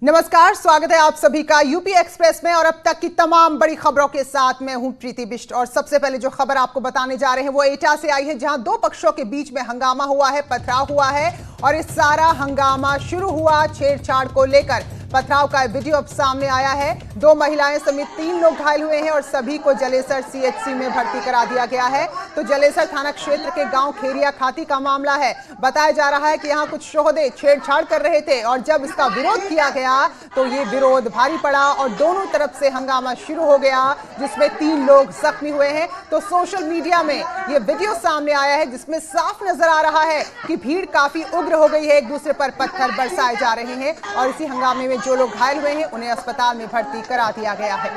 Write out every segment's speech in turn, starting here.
नमस्कार, स्वागत है आप सभी का यूपी एक्सप्रेस में और अब तक की तमाम बड़ी खबरों के साथ मैं हूं प्रीति बिष्ट। और सबसे पहले जो खबर आपको बताने जा रहे हैं वो एटा से आई है, जहां दो पक्षों के बीच में हंगामा हुआ है, पथराव हुआ है और इस सारा हंगामा शुरू हुआ छेड़छाड़ को लेकर। पथराव का वीडियो अब सामने आया है। दो महिलाएं समेत 3 लोग घायल हुए हैं और सभी को जलेसर सीएचसी में भर्ती करा दिया गया है। तो जलेसर थाना क्षेत्र के गांव खेरिया खाती का मामला है। बताया जा रहा है कि यहां कुछ शोहदे छेड़छाड़ कर रहे थे और जब इसका विरोध किया गया तो ये विरोध भारी पड़ा और दोनों तरफ से हंगामा शुरू हो गया, जिसमें 3 लोग जख्मी हुए हैं। तो सोशल मीडिया में ये वीडियो सामने आया है जिसमें साफ नजर आ रहा है कि भीड़ काफी उग्र हो गई है, एक दूसरे पर पत्थर बरसाए जा रहे हैं और इसी हंगामे में जो लोग घायल हुए हैं उन्हें अस्पताल में भर्ती करा दिया गया है।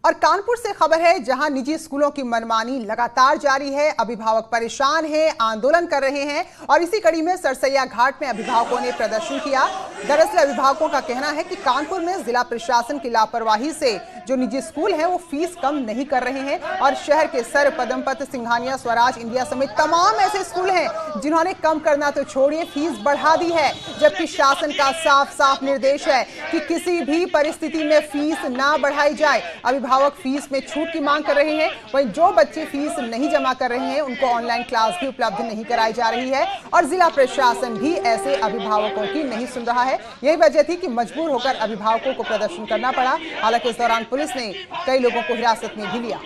और कानपुर से खबर है, जहां निजी स्कूलों की मनमानी लगातार जारी है। अभिभावक परेशान हैं, आंदोलन कर रहे हैं और इसी कड़ी में सरसैया घाट में अभिभावकों ने प्रदर्शन किया। दरअसल अभिभावकों का कहना है कि कानपुर में जिला प्रशासन की लापरवाही से जो निजी स्कूल हैं वो फीस कम नहीं कर रहे हैं और शहर के सर पदमपत, सिंघानिया, स्वराज इंडिया समेत तमाम ऐसे स्कूल हैं जिन्होंने कम करना तो छोड़िए फीस बढ़ा दी है, जबकि शासन का साफ साफ निर्देश है कि किसी भी परिस्थिति में फीस ना बढ़ाई जाए। अभिभावक फीस में छूट की मांग कर रहे हैं, वहीं जो बच्चे फीस नहीं जमा कर रहे हैं उनको ऑनलाइन क्लास भी उपलब्ध नहीं कराई जा रही है और जिला प्रशासन भी ऐसे अभिभावकों की नहीं सुन रहा है। यही वजह थी कि मजबूर होकर अभिभावकों को प्रदर्शन करना पड़ा। हालांकि इस दौरान पुलिस ने कई लोगों को हिरासत में भी लिया।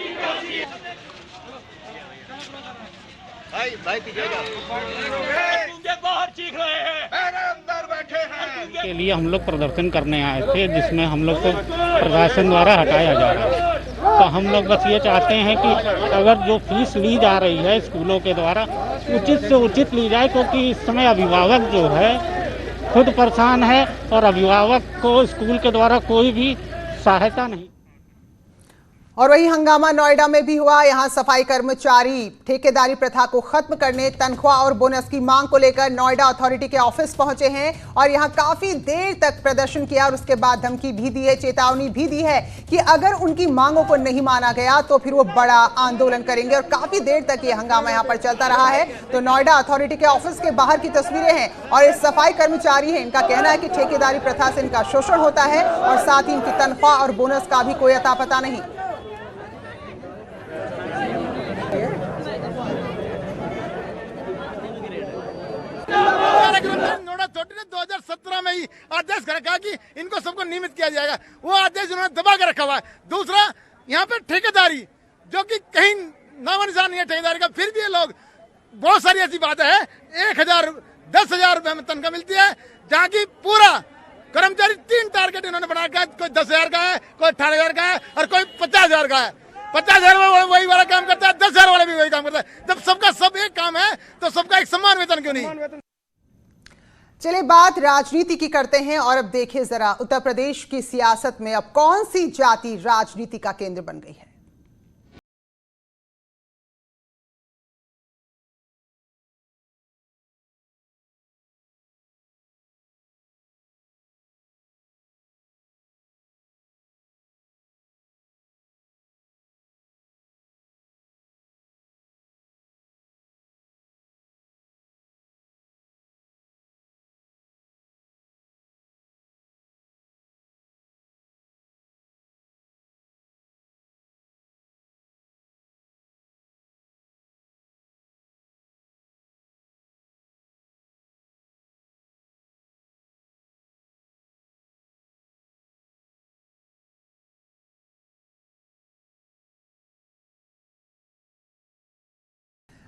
के लिए हम लोग प्रदर्शन करने आए थे, जिसमें हम लोग को प्रशासन द्वारा हटाया जा रहा है। तो हम लोग बस ये चाहते हैं कि अगर जो फीस ली जा रही है स्कूलों के द्वारा उचित से उचित ली जाए, क्योंकि इस समय अभिभावक जो है खुद परेशान है और अभिभावक को स्कूल के द्वारा कोई भी सहायता नहीं। और वही हंगामा नोएडा में भी हुआ। यहां सफाई कर्मचारी ठेकेदारी प्रथा को खत्म करने, तनख्वाह और बोनस की मांग को लेकर नोएडा अथॉरिटी के ऑफिस पहुंचे हैं और यहां काफी देर तक प्रदर्शन किया और उसके बाद धमकी भी दी है, चेतावनी भी दी है कि अगर उनकी मांगों को नहीं माना गया तो फिर वो बड़ा आंदोलन करेंगे और काफी देर तक ये हंगामा यहां पर चलता रहा है। तो नोएडा अथॉरिटी के ऑफिस के बाहर की तस्वीरें हैं और ये सफाई कर्मचारी हैं, इनका कहना है कि ठेकेदारी प्रथा से इनका शोषण होता है और साथ ही इनकी तनख्वाह और बोनस का भी कोई अता पता नहीं। नोएडा अथॉरिटी ने 2017 में ही आदेश रखा कि इनको सबको नियमित किया जाएगा, वो आदेश उन्होंने दबा के रखा हुआ है। दूसरा, यहाँ पे ठेकेदारी जो कि कहीं नामो निशान नहीं है ठेकेदारी का, फिर भी ये लोग बहुत सारी ऐसी बातें हैं। 1000 10,000 रुपए में तनख्वाह मिलती है, जहाँ की पूरा कर्मचारी 3 टारगेट इन्होंने बना के, कोई 10,000 का है, कोई 18,000 का है और कोई 50,000 का है। 50,000 में वही वाला काम करता है, 10,000 वाला भी वही काम करता है। जब सबका सब एक काम है तो सबका एक समान वेतन क्यों नहीं? चलिए बात राजनीति की करते हैं और अब देखिए जरा उत्तर प्रदेश की सियासत में अब कौन सी जाति राजनीति का केंद्र बन गई है।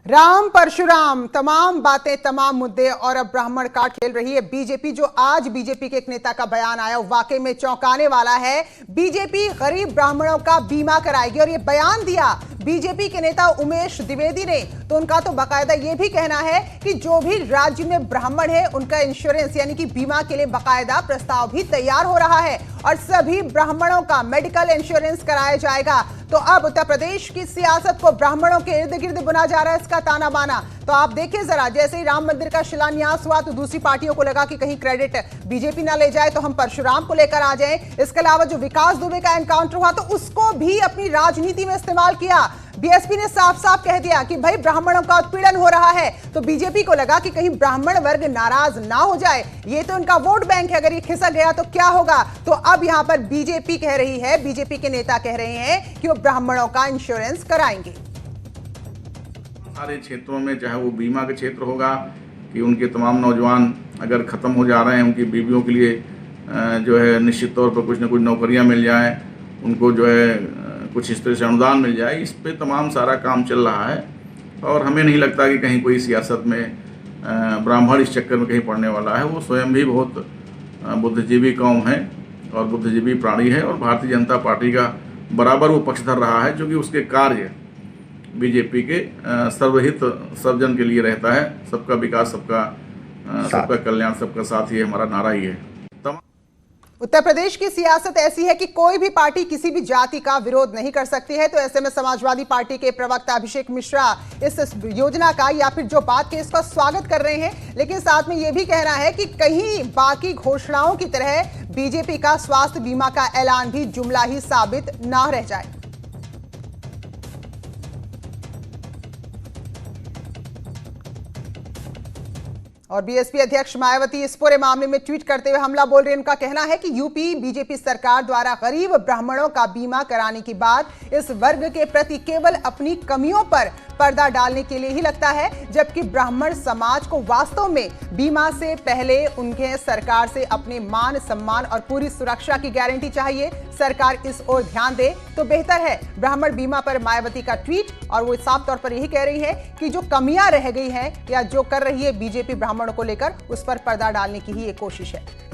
राम परशुराम, तमाम बातें, तमाम मुद्दे और अब ब्राह्मण काट खेल रही है बीजेपी। जो आज बीजेपी के एक नेता का बयान आया वाकई में चौंकाने वाला है। बीजेपी गरीब ब्राह्मणों का बीमा कराएगी और ये बयान दिया बीजेपी के नेता उमेश द्विवेदी ने। तो उनका तो बाकायदा ये भी कहना है कि जो भी राज्य में ब्राह्मण है उनका इंश्योरेंस यानी कि बीमा के लिए बाकायदा प्रस्ताव भी तैयार हो रहा है और सभी ब्राह्मणों का मेडिकल इंश्योरेंस कराया जाएगा। तो अब उत्तर प्रदेश की सियासत को ब्राह्मणों के इर्द गिर्द बुना जा रहा है, इसका ताना बाना। तो आप देखिए जरा, जैसे ही राम मंदिर का शिलान्यास हुआ तो दूसरी पार्टियों को लगा कि कहीं क्रेडिट बीजेपी ना ले जाए, तो हम परशुराम को लेकर आ जाएं। इसके अलावा जो विकास दुबे का एनकाउंटर हुआ तो उसको भी अपनी राजनीति में इस्तेमाल किया। बीएसपी ने साफ साफ कह दिया कि भाई ब्राह्मणों का उत्पीड़न हो रहा है, तो बीजेपी को लगा कि कहीं ब्राह्मण वर्ग नाराज ना हो जाए, ये तो इनका वोट बैंक है, अगर ये खिसक गया तो क्या होगा। तो अब यहां पर बीजेपी कह रही है, बीजेपी के नेता कह रहे हैं कि वो ब्राह्मणों का इंश्योरेंस कराएंगे। सारे क्षेत्रों में, चाहे वो बीमा का क्षेत्र होगा कि उनके तमाम नौजवान अगर ख़त्म हो जा रहे हैं, उनकी बीवियों के लिए जो है निश्चित तौर पर कुछ न कुछ नौकरियां मिल जाएं, उनको जो है कुछ इस तरह से अनुदान मिल जाए, इस पे तमाम सारा काम चल रहा है। और हमें नहीं लगता कि कहीं कोई सियासत में ब्राह्मण इस चक्कर में कहीं पड़ने वाला है। वो स्वयं भी बहुत बुद्धिजीवी कौम है और बुद्धिजीवी प्राणी है, और भारतीय जनता पार्टी का बराबर वो पक्षधर रहा है, जो कि उसके कार्य बीजेपी के सर्वहित सर्वजन के लिए रहता है। सबका विकास, सबका कल्याण, सबका साथ, ये हमारा नारा ही है। उत्तर प्रदेश की सियासत ऐसी है कि कोई भी पार्टी किसी भी जाति का विरोध नहीं कर सकती है। तो ऐसे में समाजवादी पार्टी के प्रवक्ता अभिषेक मिश्रा इस योजना का या फिर जो बात के इसका स्वागत कर रहे हैं, लेकिन साथ में यह भी कहना है कि कहीं बाकी घोषणाओं की तरह बीजेपी का स्वास्थ्य बीमा का ऐलान भी जुमला ही साबित ना रह जाए। और बीएसपी अध्यक्ष मायावती इस पूरे मामले में ट्वीट करते हुए हमला बोल रहे हैं। उनका कहना है कि यूपी बीजेपी सरकार द्वारा गरीब ब्राह्मणों का बीमा कराने की बात इस वर्ग के प्रति केवल अपनी कमियों पर पर्दा डालने के लिए ही लगता है, जबकि ब्राह्मण समाज को वास्तव में बीमा से पहले उनके सरकार से अपने मान सम्मान और पूरी सुरक्षा की गारंटी चाहिए। सरकार इस ओर ध्यान दे तो बेहतर है। ब्राह्मण बीमा पर मायावती का ट्वीट, और वो साफ तौर पर यही कह रही है कि जो कमियां रह गई हैं या जो कर रही है बीजेपी ब्राह्मणों को लेकर, उस पर पर्दा डालने की ही एक कोशिश है।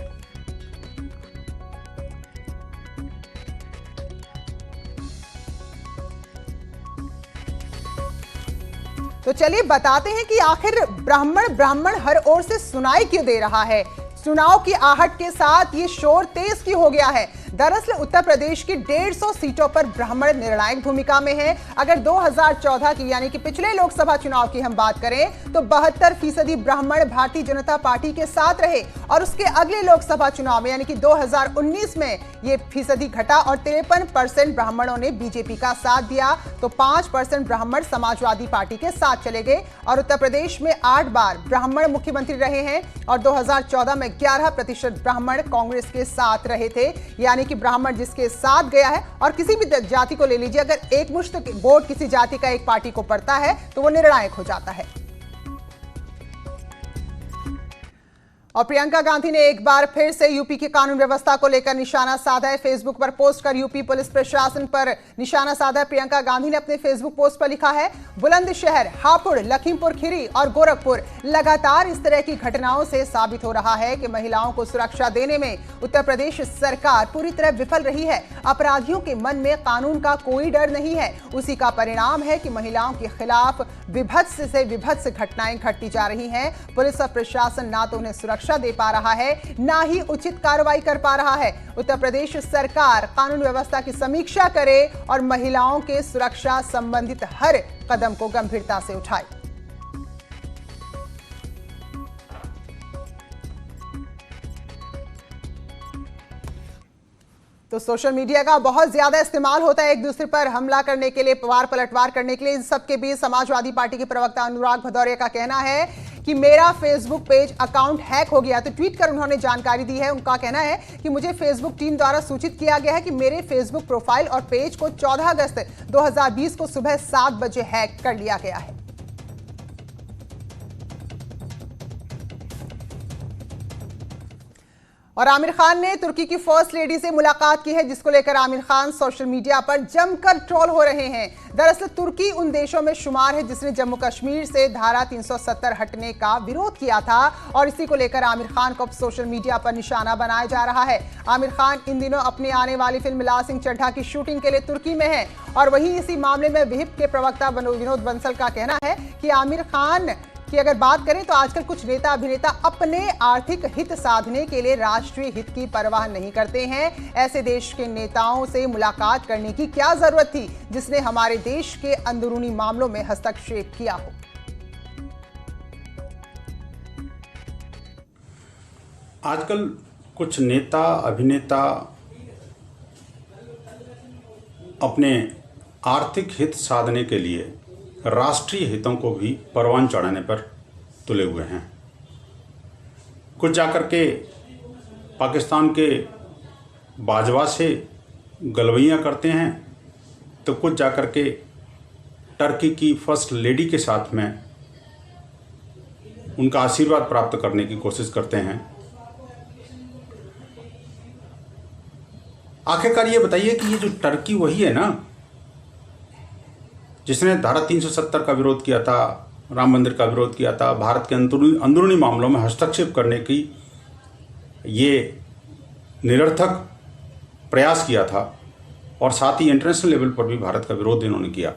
तो चलिए बताते हैं कि आखिर ब्राह्मण हर ओर से सुनाई क्यों दे रहा है। चुनाव की आहट के साथ ये शोर तेज क्यों हो गया है। दरअसल उत्तर प्रदेश की 150 सीटों पर ब्राह्मण निर्णायक भूमिका में है। अगर 2014 की यानी कि पिछले लोकसभा चुनाव की हम बात करें तो 72% ब्राह्मण भारतीय जनता पार्टी के साथ रहे, और उसके अगले लोकसभा चुनाव में यानी कि 2019 में ये फीसदी घटा और 53% ब्राह्मणों ने बीजेपी का साथ दिया, तो 5% ब्राह्मण समाजवादी पार्टी के साथ चले गए। और उत्तर प्रदेश में 8 बार ब्राह्मण मुख्यमंत्री रहे हैं और 2014 में 11% ब्राह्मण कांग्रेस के साथ रहे थे। यानी कि ब्राह्मण जिसके साथ गया है, और किसी भी जाति को ले लीजिए, अगर एक मुश्त वोट किसी जाति का एक पार्टी को पड़ता है तो वो निर्णायक हो जाता है। और प्रियंका गांधी ने एक बार फिर से यूपी की कानून व्यवस्था को लेकर निशाना साधा है। फेसबुक पर पोस्ट कर यूपी पुलिस प्रशासन पर निशाना साधा है। प्रियंका गांधी ने अपने फेसबुक पोस्ट पर लिखा है, बुलंदशहर, हापुड़, लखीमपुर खीरी और गोरखपुर लगातार इस तरह की घटनाओं से साबित हो रहा है कि महिलाओं को सुरक्षा देने में उत्तर प्रदेश सरकार पूरी तरह विफल रही है। अपराधियों के मन में कानून का कोई डर नहीं है। उसी का परिणाम है कि महिलाओं के खिलाफ विभत्स से विभत्स घटनाएं घटती जा रही हैं। पुलिस और प्रशासन ना तो उन्हें सुरक्षा दे पा रहा है, ना ही उचित कार्रवाई कर पा रहा है। उत्तर प्रदेश सरकार कानून व्यवस्था की समीक्षा करे और महिलाओं के सुरक्षा संबंधित हर कदम को गंभीरता से उठाए। तो सोशल मीडिया का बहुत ज्यादा इस्तेमाल होता है एक दूसरे पर हमला करने के लिए, वार पलटवार करने के लिए। इन सबके बीच समाजवादी पार्टी के प्रवक्ता अनुराग भदौरिया का कहना है कि मेरा फेसबुक पेज अकाउंट हैक हो गया। तो ट्वीट कर उन्होंने जानकारी दी है। उनका कहना है कि मुझे फेसबुक टीम द्वारा सूचित किया गया है कि मेरे फेसबुक प्रोफाइल और पेज को 14 अगस्त 2020 को सुबह 7 बजे हैक कर लिया गया है। और आमिर खान ने तुर्की की फर्स्ट लेडी से मुलाकात की है, जिसको लेकर आमिर खान सोशल मीडिया पर जमकर ट्रोल हो रहे हैं। दरअसल तुर्की उन देशों में शुमार है जिसने जम्मू कश्मीर से धारा 370 हटने का विरोध किया था, और इसी को लेकर आमिर खान को अब सोशल मीडिया पर निशाना बनाया जा रहा है। आमिर खान इन दिनों अपनी आने वाली फिल्म लाल सिंह चड्ढा की शूटिंग के लिए तुर्की में है, और वहीं इसी मामले में विहिप के प्रवक्ता विनोद बंसल का कहना है कि आमिर खान कि अगर बात करें तो आजकल कुछ नेता अभिनेता अपने आर्थिक हित साधने के लिए राष्ट्रीय हित की परवाह नहीं करते हैं। ऐसे देश के नेताओं से मुलाकात करने की क्या जरूरत थी जिसने हमारे देश के अंदरूनी मामलों में हस्तक्षेप किया हो। आजकल कुछ नेता अभिनेता अपने आर्थिक हित साधने के लिए राष्ट्रीय हितों को भी परवान चढ़ाने पर तुले हुए हैं। कुछ जाकर के पाकिस्तान के बाजवा से गलवैयाँ करते हैं तो कुछ जाकर के टर्की की फर्स्ट लेडी के साथ में उनका आशीर्वाद प्राप्त करने की कोशिश करते हैं। आखिरकार ये बताइए कि ये जो टर्की वही है ना जिसने धारा 370 का विरोध किया था, राम मंदिर का विरोध किया था, भारत के अंदरूनी मामलों में हस्तक्षेप करने की ये निरर्थक प्रयास किया था और साथ ही इंटरनेशनल लेवल पर भी भारत का विरोध इन्होंने किया।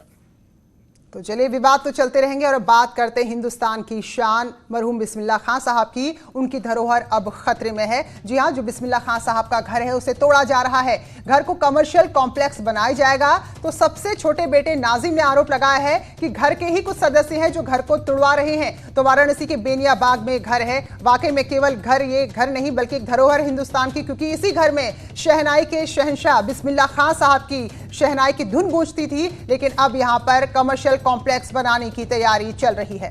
तो चलिए, विवाद तो चलते रहेंगे और अब बात करते हैं हिंदुस्तान की शान मरहूम बिस्मिल्लाह खां साहब की। उनकी धरोहर अब खतरे में है। जी हां, जो बिस्मिल्लाह खां साहब का घर है उसे तोड़ा जा रहा है। घर को कमर्शियल कॉम्प्लेक्स बनाया जाएगा। तो सबसे छोटे बेटे नाजिम ने आरोप लगाया है कि घर के ही कुछ सदस्य हैं जो घर को तोड़वा रहे हैं। तो वाराणसी के बेनिया बाग में घर है। वाकई में केवल ये घर नहीं बल्कि एक धरोहर हिंदुस्तान की, क्योंकि इसी घर में शहनाई के शहंशाह बिस्मिल्लाह खां साहब की शहनाई की धुन गूंजती थी। लेकिन अब यहां पर कमर्शियल कॉम्प्लेक्स बनाने की तैयारी चल रही है।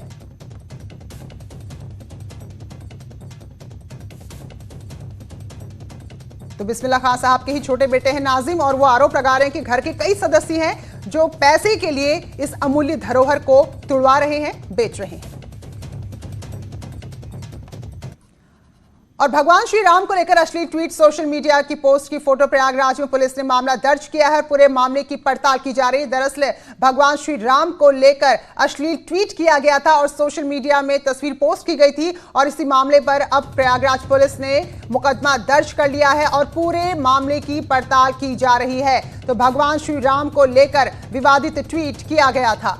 तो बिस्मिल्लाह खां साहब के ही छोटे बेटे हैं नाजिम और वो आरोप लगा रहे हैं कि घर के कई सदस्य हैं जो पैसे के लिए इस अमूल्य धरोहर को तुड़वा रहे हैं, बेच रहे हैं। और भगवान श्री राम को लेकर अश्लील ट्वीट, सोशल मीडिया की पोस्ट की फोटो। प्रयागराज में पुलिस ने मामला दर्ज किया है। पूरे मामले की पड़ताल की जा रही है। दरअसल भगवान श्री राम को लेकर अश्लील ट्वीट किया गया था और सोशल मीडिया में तस्वीर पोस्ट की गई थी और इसी मामले पर अब प्रयागराज पुलिस ने मुकदमा दर्ज कर लिया है और पूरे मामले की पड़ताल की जा रही है। तो भगवान श्री राम को लेकर विवादित ट्वीट किया गया था।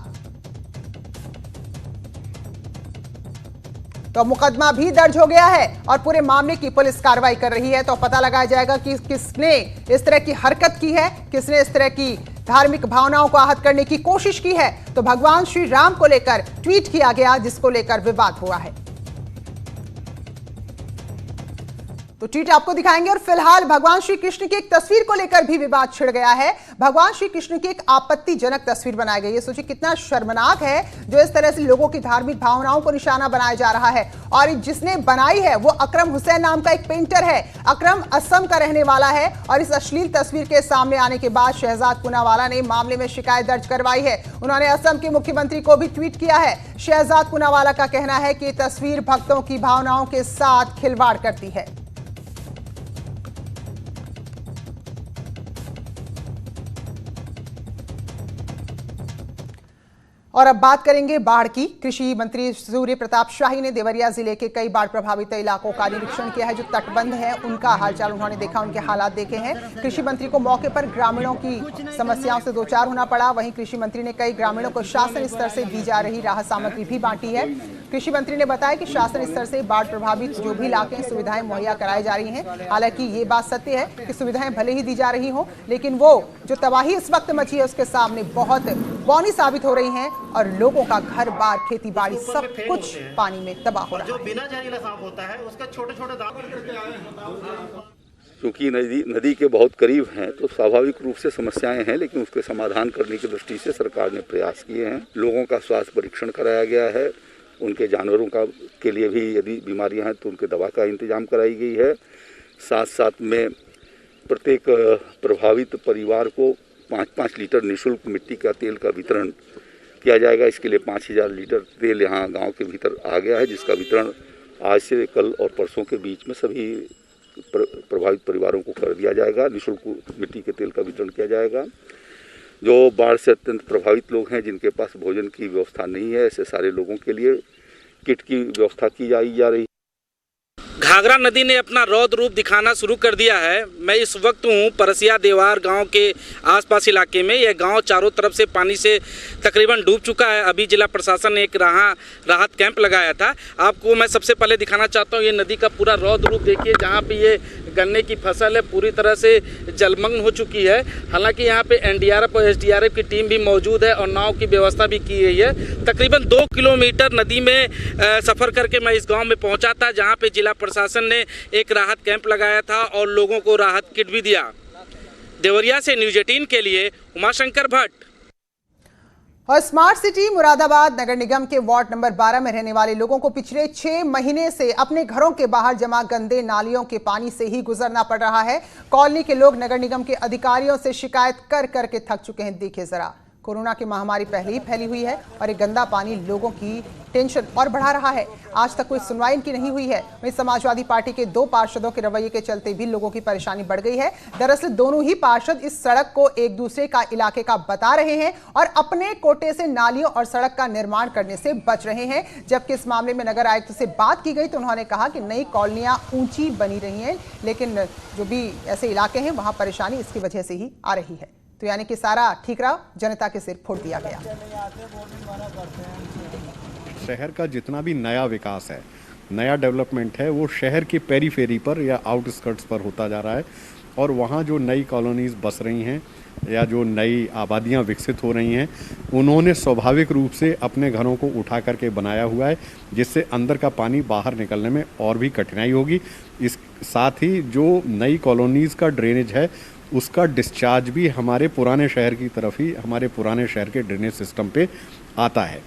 तो मुकदमा भी दर्ज हो गया है और पूरे मामले की पुलिस कार्रवाई कर रही है। तो पता लगाया जाएगा कि किसने इस तरह की हरकत की है, किसने इस तरह की धार्मिक भावनाओं को आहत करने की कोशिश की है। तो भगवान श्री राम को लेकर ट्वीट किया गया जिसको लेकर विवाद हुआ है। तो ट्वीट आपको दिखाएंगे और फिलहाल भगवान श्री कृष्ण की एक तस्वीर को लेकर भी विवाद छिड़ गया है। भगवान श्री कृष्ण की एक आपत्तिजनक तस्वीर बनाई गई है। सोचिए कितना शर्मनाक है जो इस तरह से लोगों की धार्मिक भावनाओं को निशाना बनाया जा रहा है। और जिसने बनाई है वो अकरम हुसैन नाम का एक पेंटर है। अकरम असम का रहने वाला है और इस अश्लील तस्वीर के सामने आने के बाद शहजाद पूनावाला ने मामले में शिकायत दर्ज करवाई है। उन्होंने असम के मुख्यमंत्री को भी ट्वीट किया है। शहजाद पूनावाला का कहना है कि तस्वीर भक्तों की भावनाओं के साथ खिलवाड़ करती है। और अब बात करेंगे बाढ़ की। कृषि मंत्री सूर्य प्रताप शाही ने देवरिया जिले के कई बाढ़ प्रभावित इलाकों का निरीक्षण किया है। जो तटबंध है उनका हालचाल उन्होंने देखा, उनके हालात देखे हैं। कृषि मंत्री को मौके पर ग्रामीणों की समस्याओं से दो चार होना पड़ा। वहीं कृषि मंत्री ने कई ग्रामीणों को शासन स्तर से दी जा रही राहत सामग्री भी बांटी है। कृषि मंत्री ने बताया कि शासन स्तर से बाढ़ प्रभावित जो भी इलाके हैं सुविधाएं मुहैया कराई जा रही हैं। हालांकि ये बात सत्य है कि सुविधाएं भले ही दी जा रही हो लेकिन वो जो तबाही इस वक्त मची है उसके सामने बहुत बौनी साबित हो रही हैं और लोगों का घर बार खेती बाड़ी सब कुछ पानी में तबाह हो रहा है। जो बिना जहरीला सांप होता है उसका छोटे-छोटे दांत। क्योंकि नदी के बहुत करीब हैं तो स्वाभाविक रूप से समस्याएं हैं, लेकिन उसके समाधान करने की दृष्टि से सरकार ने प्रयास किए हैं। लोगों का स्वास्थ्य परीक्षण कराया गया है। उनके जानवरों के लिए भी यदि बीमारियां हैं तो उनके दवा का इंतजाम कराई गई है। साथ साथ में प्रत्येक प्रभावित परिवार को 5-5 लीटर निःशुल्क मिट्टी का तेल का वितरण किया जाएगा। इसके लिए 5000 लीटर तेल यहाँ गांव के भीतर आ गया है, जिसका वितरण आज से कल और परसों के बीच में सभी प्रभावित परिवारों को कर दिया जाएगा। निःशुल्क मिट्टी के तेल का वितरण किया जाएगा। जो बाढ़ से अत्यंत प्रभावित लोग हैं जिनके पास भोजन की व्यवस्था नहीं है, ऐसे सारे लोगों के लिए किट की व्यवस्था की जा रही है। घाघरा नदी ने अपना रौद्र रूप दिखाना शुरू कर दिया है। मैं इस वक्त हूँ परसिया देवार गांव के आसपास इलाके में। यह गांव चारों तरफ से पानी से तकरीबन डूब चुका है। अभी जिला प्रशासन ने एक राहत कैंप लगाया था। आपको मैं सबसे पहले दिखाना चाहता हूँ ये नदी का पूरा रौद्र रूप देखिए, जहाँ पे ये गन्ने की फसल है पूरी तरह से जलमग्न हो चुकी है। हालांकि यहाँ पे एनडीआरएफ और एसडीआरएफ की टीम भी मौजूद है और नाव की व्यवस्था भी की गई है। तकरीबन 2 किलोमीटर नदी में सफ़र करके मैं इस गांव में पहुंचा था, जहां पे जिला प्रशासन ने एक राहत कैंप लगाया था और लोगों को राहत किट भी दिया। देवरिया से न्यूज़ 18 के लिए उमाशंकर भट्ट। और स्मार्ट सिटी मुरादाबाद नगर निगम के वार्ड नंबर 12 में रहने वाले लोगों को पिछले 6 महीने से अपने घरों के बाहर जमा गंदे नालियों के पानी से ही गुजरना पड़ रहा है। कॉलोनी के लोग नगर निगम के अधिकारियों से शिकायत कर करके थक चुके हैं। देखिए जरा, कोरोना की महामारी पहले ही फैली हुई है और ये गंदा पानी लोगों की टेंशन और बढ़ा रहा है। आज तक कोई सुनवाई इनकी नहीं हुई है। वहीं समाजवादी पार्टी के 2 पार्षदों के रवैये के चलते भी लोगों की परेशानी बढ़ गई है। दरअसल दोनों ही पार्षद इस सड़क को एक दूसरे का इलाके का बता रहे हैं और अपने कोटे से नालियों और सड़क का निर्माण करने से बच रहे हैं। जबकि इस मामले में नगर आयुक्त से बात की गई तो उन्होंने कहा कि नई कॉलोनियां ऊंची बनी रही हैं, लेकिन जो भी ऐसे इलाके हैं वहां परेशानी इसकी वजह से ही आ रही है। तो यानी कि सारा ठीकरा जनता के सिर फोड़ दिया गया। शहर का जितना भी नया विकास है, नया डेवलपमेंट है, वो शहर के पेरीफेरी पर या आउटस्कर्ट्स पर होता जा रहा है और वहाँ जो नई कॉलोनीज बस रही हैं या जो नई आबादियाँ विकसित हो रही हैं, उन्होंने स्वाभाविक रूप से अपने घरों को उठा करके बनाया हुआ है, जिससे अंदर का पानी बाहर निकलने में और भी कठिनाई होगी। इस साथ ही जो नई कॉलोनीज़ का ड्रेनेज है उसका डिस्चार्ज भी हमारे पुराने शहर की तरफ ही, हमारे पुराने शहर के ड्रेनेज सिस्टम पे आता है।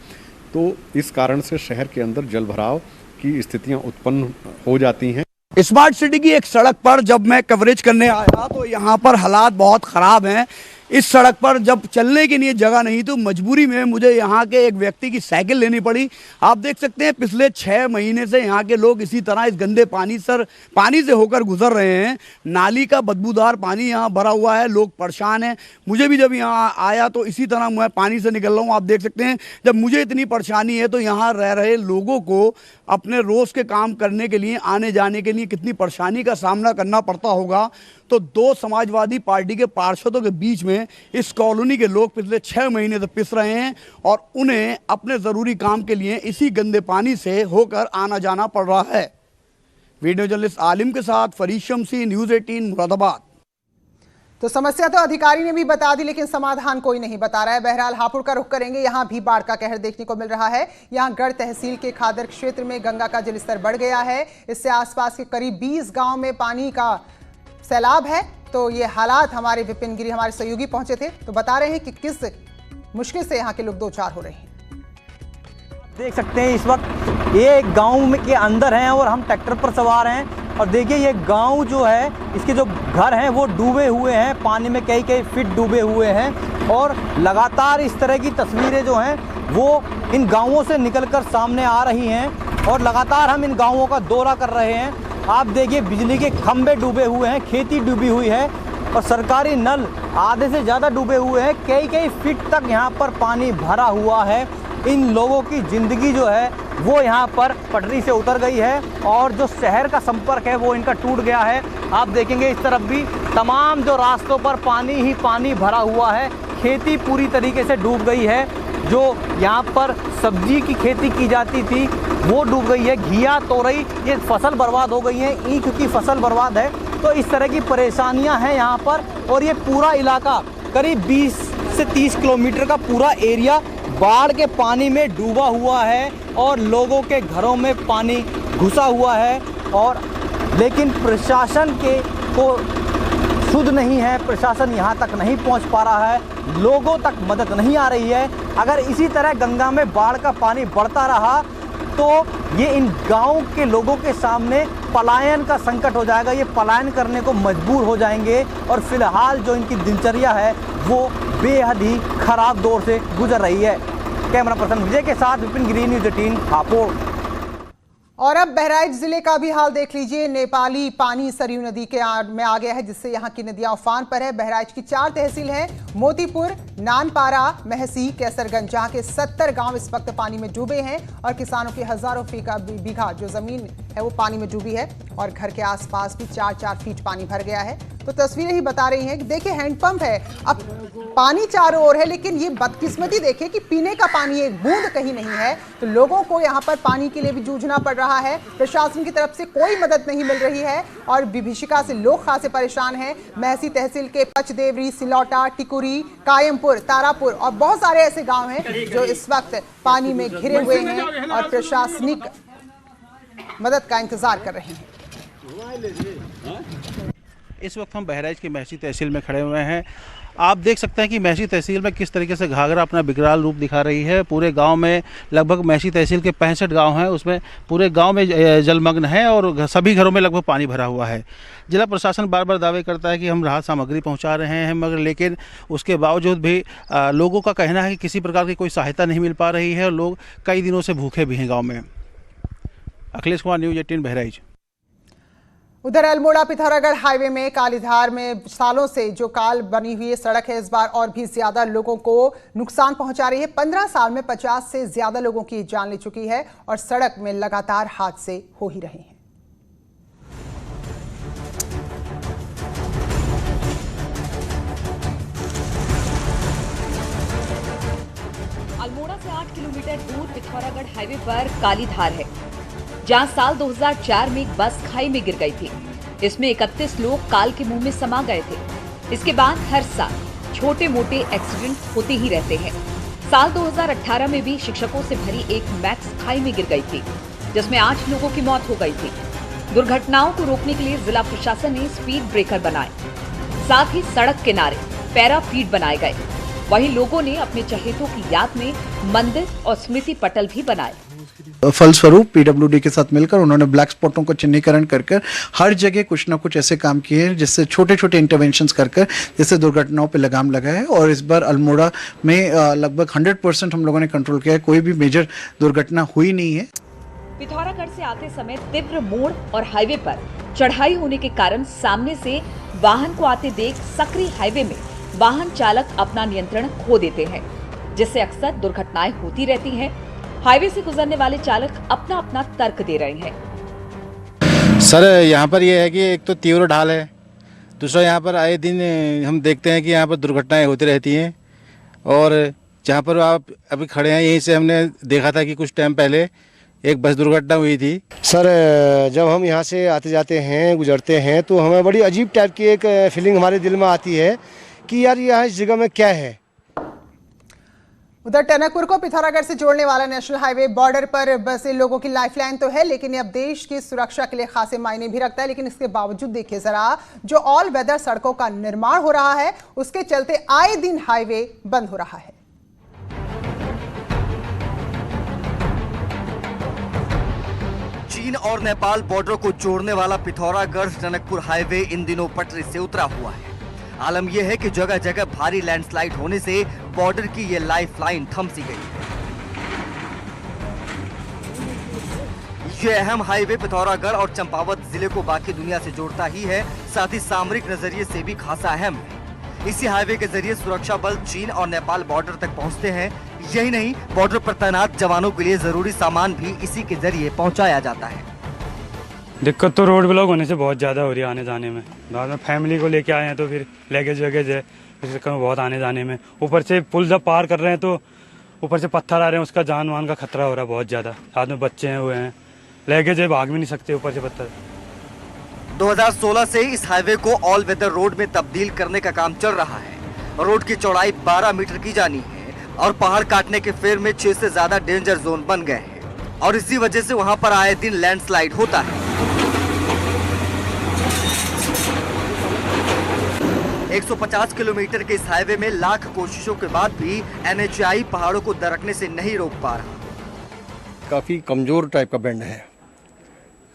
तो इस कारण से शहर के अंदर जलभराव की स्थितियां उत्पन्न हो जाती हैं। स्मार्ट सिटी की एक सड़क पर जब मैं कवरेज करने आया तो यहाँ पर हालात बहुत ख़राब हैं। इस सड़क पर जब चलने के लिए जगह नहीं तो मजबूरी में मुझे यहाँ के एक व्यक्ति की साइकिल लेनी पड़ी। आप देख सकते हैं पिछले 6 महीने से यहाँ के लोग इसी तरह इस गंदे पानी से होकर गुजर रहे हैं। नाली का बदबूदार पानी यहाँ भरा हुआ है, लोग परेशान हैं। मुझे भी जब यहाँ आया तो इसी तरह मैं पानी से निकल रहा हूँ। आप देख सकते हैं जब मुझे इतनी परेशानी है तो यहाँ रह रहे लोगों को अपने रोज़ के काम करने के लिए, आने जाने के लिए कितनी परेशानी का सामना करना पड़ता होगा। तो 2 समाजवादी पार्टी के पार्षदों के बीच में इस कॉलोनी के लोग पिछले 6 महीने से पिस रहे हैं और उन्हें अपने ज़रूरी काम के लिए इसी गंदे पानी से होकर आना जाना पड़ रहा है। वीडियो जर्नलिस्ट आलिम के साथ फरीद शमसी, न्यूज़ 18 मुरादाबाद। तो समस्या तो अधिकारी ने भी बता दी, लेकिन समाधान कोई नहीं बता रहा है। बहरहाल हापुड़ का रुख करेंगे। यहाँ भी बाढ़ का कहर देखने को मिल रहा है। यहाँ गढ़ तहसील के खादर क्षेत्र में गंगा का जलस्तर बढ़ गया है। इससे आसपास के करीब 20 गांव में पानी का सैलाब है। तो ये हालात हमारे विपिन गिरी, हमारे सहयोगी पहुंचे थे, तो बता रहे हैं कि किस मुश्किल से यहाँ के लोग 2-4 हो रहे हैं। देख सकते हैं इस वक्त ये गांव में के अंदर हैं और हम ट्रैक्टर पर सवार हैं और देखिए ये गांव जो है, इसके जो घर हैं वो डूबे हुए हैं, पानी में कई फीट डूबे हुए हैं और लगातार इस तरह की तस्वीरें जो हैं वो इन गांवों से निकलकर सामने आ रही हैं और लगातार हम इन गांवों का दौरा कर रहे हैं। आप देखिए बिजली के खंभे डूबे हुए हैं, खेती डूबी हुई है और सरकारी नल आधे से ज़्यादा डूबे हुए हैं। कई फीट तक यहाँ पर पानी भरा हुआ है। इन लोगों की ज़िंदगी जो है वो यहाँ पर पटरी से उतर गई है और जो शहर का संपर्क है वो इनका टूट गया है। आप देखेंगे इस तरफ भी तमाम जो रास्तों पर पानी ही पानी भरा हुआ है। खेती पूरी तरीके से डूब गई है। जो यहाँ पर सब्जी की खेती की जाती थी वो डूब गई है। घिया, तोरई, ये फसल बर्बाद हो गई है। ईख की फसल बर्बाद है। तो इस तरह की परेशानियाँ हैं यहाँ पर और ये पूरा इलाका करीब 20 से 30 किलोमीटर का पूरा एरिया बाढ़ के पानी में डूबा हुआ है और लोगों के घरों में पानी घुसा हुआ है। और लेकिन प्रशासन को सुध नहीं है, प्रशासन यहाँ तक नहीं पहुँच पा रहा है, लोगों तक मदद नहीं आ रही है। अगर इसी तरह गंगा में बाढ़ का पानी बढ़ता रहा तो ये इन गाँव के लोगों के सामने पलायन का संकट हो जाएगा। ये पलायन करने को मजबूर हो जाएंगे और फिलहाल जो इनकी दिनचर्या है वो बेहद ही खराब दौर से गुजर रही है। कैमरा पर्सन विजय के साथ विपिन गिरी, न्यूज़ 18 हापुड़। और अब बहराइच जिले का भी हाल देख लीजिए। नेपाली पानी सरयू नदी के में आ गया है, जिससे यहाँ की नदियां उफान पर है। बहराइच की 4 तहसील हैं, मोतीपुर, नानपारा, महसी, कैसरगंज, जहाँ के 70 गांव इस वक्त पानी में डूबे हैं और किसानों की हजारों बीघा जो जमीन है वो पानी में डूबी है और घर के आसपास भी 4-4 फीट पानी भर गया है। तो तस्वीरें ही बता रही हैं कि देखिए हैंडपंप है, अब पानी चारों ओर है, लेकिन ये बदकिस्मती देखिए कि पीने का पानी एक बूंद कहीं नहीं है। तो लोगों को यहाँ पर पानी के लिए भी जूझना पड़ रहा है। प्रशासन की तरफ से कोई मदद नहीं मिल रही है और विभीषिका से लोग खासे परेशान हैं। महसी तहसील के पचदेवरी, सिलौटा, टिकुरी, कायमपुर, तारापुर और बहुत सारे ऐसे गाँव हैं जो इस वक्त पानी में घिरे हुए हैं और प्रशासनिक मदद का इंतजार कर रहे हैं। इस वक्त हम बहराइच की महसी तहसील में खड़े हुए हैं। आप देख सकते हैं कि महसी तहसील में किस तरीके से घाघरा अपना विकराल रूप दिखा रही है। पूरे गांव में लगभग महसी तहसील के 65 गांव हैं, उसमें पूरे गांव में जलमग्न है और सभी घरों में लगभग पानी भरा हुआ है। जिला प्रशासन बार बार दावे करता है कि हम राहत सामग्री पहुंचा रहे हैं, मगर लेकिन उसके बावजूद भी लोगों का कहना है कि किसी प्रकार की कोई सहायता नहीं मिल पा रही है और लोग कई दिनों से भूखे भी हैं गाँव में। अखिलेश कुमार, न्यूज़ 18 बहराइच। उधर अल्मोड़ा पिथौरागढ़ हाईवे में कालीधार में सालों से जो काल बनी हुई सड़क है, इस बार और भी ज्यादा लोगों को नुकसान पहुंचा रही है। 15 साल में 50 से ज्यादा लोगों की जान ले चुकी है और सड़क में लगातार हादसे हो ही रहे हैं। अल्मोड़ा से 8 किलोमीटर दूर पिथौरागढ़ हाईवे पर कालीधार है, जहां साल 2004 में एक बस खाई में गिर गई थी। इसमें 31 लोग काल के मुंह में समा गए थे। इसके बाद हर साल छोटे मोटे एक्सीडेंट होते ही रहते हैं। साल 2018 में भी शिक्षकों से भरी एक मैक्स खाई में गिर गई थी, जिसमें 8 लोगों की मौत हो गई थी। दुर्घटनाओं को रोकने के लिए जिला प्रशासन ने स्पीड ब्रेकर बनाए, साथ ही सड़क किनारे पैरा फीड बनाए गए। वहीं लोगों ने अपने चहेतों की याद में मंदिर और स्मृति पटल भी बनाए। फलस्वरूप पीडब्ल्यूडी के साथ मिलकर उन्होंने ब्लैक स्पॉटों को चिन्हीकरण कर हर जगह कुछ ना कुछ ऐसे काम किए हैं जिससे छोटे छोटे इंटरवेंशंस कर जिससे दुर्घटनाओं पे लगाम लगा है। और इस बार अल्मोड़ा में लगभग 100% हम लोगों ने कंट्रोल किया है, कोई भी मेजर दुर्घटना हुई नहीं है। पिथौरागढ़ से आते समय तीव्र मोड़ और हाईवे पर चढ़ाई होने के कारण सामने से वाहन को आते देख सकरी हाईवे में वाहन चालक अपना नियंत्रण खो देते हैं, जिससे अक्सर दुर्घटनाएं होती रहती हैं। हाईवे से गुजरने वाले चालक अपना अपना तर्क दे रहे हैं। सर, यहाँ पर यह है कि एक तो तीव्र ढाल है, दूसरा यहाँ पर आए दिन हम देखते हैं कि यहाँ पर दुर्घटनाएं होती रहती हैं। और जहाँ पर आप अभी खड़े हैं, यहीं से हमने देखा था कि कुछ टाइम पहले एक बस दुर्घटना हुई थी। सर, जब हम यहाँ से आते जाते हैं, गुजरते हैं, तो हमें बड़ी अजीब टाइप की एक फीलिंग हमारे दिल में आती है कि यार यहाँ इस जगह में क्या है। उधर टनकपुर को पिथौरागढ़ से जोड़ने वाला नेशनल हाईवे बॉर्डर पर बसे लोगों की लाइफलाइन तो है, लेकिन अब देश की सुरक्षा के लिए खासे मायने भी रखता है। लेकिन इसके बावजूद देखिए जरा, जो ऑल वेदर सड़कों का निर्माण हो रहा है, उसके चलते आए दिन हाईवे बंद हो रहा है। चीन और नेपाल बॉर्डर को जोड़ने वाला पिथौरागढ़ टनकपुर हाईवे इन दिनों पटरी से उतरा हुआ है। आलम यह है कि जगह जगह भारी लैंडस्लाइड होने से बॉर्डर की ये लाइफलाइन थम सी गई है। ये अहम हाईवे पिथौरागढ़ और चंपावत जिले को बाकी दुनिया से जोड़ता ही है, साथ ही सामरिक नजरिए से भी खासा अहम है। इसी हाईवे के जरिए सुरक्षा बल चीन और नेपाल बॉर्डर तक पहुंचते हैं। यही नहीं, बॉर्डर पर तैनात जवानों के लिए जरूरी सामान भी इसी के जरिए पहुंचाया जाता है। दिक्कत तो रोड ब्लॉक होने से बहुत ज़्यादा हो रही है आने जाने में। बाद में फैमिली को लेके आए हैं तो फिर लगेज वगैज है, इस चक्कर में बहुत आने जाने में। ऊपर से पुल जब पार कर रहे हैं तो ऊपर से पत्थर आ रहे हैं, उसका जान मान का खतरा हो रहा है बहुत ज़्यादा। साथ में बच्चे हैं, हुए हैं, लगेज है, भाग भी नहीं सकते ऊपर से पत्थर। 2016 से इस हाईवे को ऑल वेदर रोड में तब्दील करने का काम चल रहा है। रोड की चौड़ाई 12 मीटर की जानी है और पहाड़ काटने के फेर में 6 से ज्यादा डेंजर जोन बन गए हैं और इसी वजह से वहां पर आए दिन लैंडस्लाइड होता है। 150 किलोमीटर के इस हाईवे में लाख कोशिशों के बाद भी NHAI पहाड़ों को दरकने से नहीं रोक पा रहा। काफ़ी कमज़ोर टाइप का बैंड है,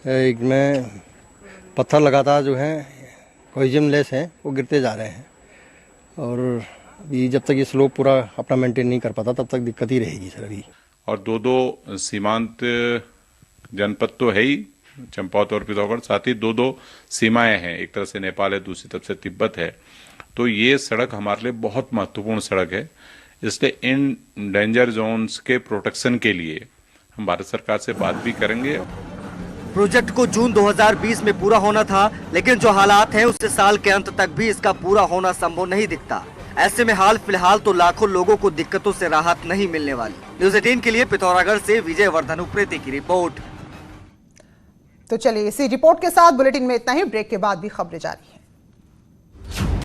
एक में पत्थर लगातार जो है कोहिजन लेस हैं, वो गिरते जा रहे हैं और ये जब तक ये स्लोप पूरा अपना मेंटेन नहीं कर पाता तब तक दिक्कत ही रहेगी सर अभी। और दो सीमांत जनपद तो है ही, चंपावत और पिथौरागढ़, साथ ही दो सीमाएं हैं, एक तरफ से नेपाल है, दूसरी तरफ से तिब्बत है। तो ये सड़क हमारे लिए बहुत महत्वपूर्ण सड़क है, इसलिए इन डेंजर जोन्स के प्रोटेक्शन के लिए हम भारत सरकार से बात भी करेंगे। प्रोजेक्ट को जून 2020 में पूरा होना था, लेकिन जो हालात हैं उससे साल के अंत तक भी इसका पूरा होना संभव नहीं दिखता। ऐसे में हाल फिलहाल तो लाखों लोगों को दिक्कतों से राहत नहीं मिलने वाली। न्यूज़ 18 के लिए पिथौरागढ़ से विजय वर्धन उप्रेती की रिपोर्ट। तो चलिए इसी रिपोर्ट के साथ बुलेटिन में इतना ही। ब्रेक के बाद भी खबरें जारी हैं।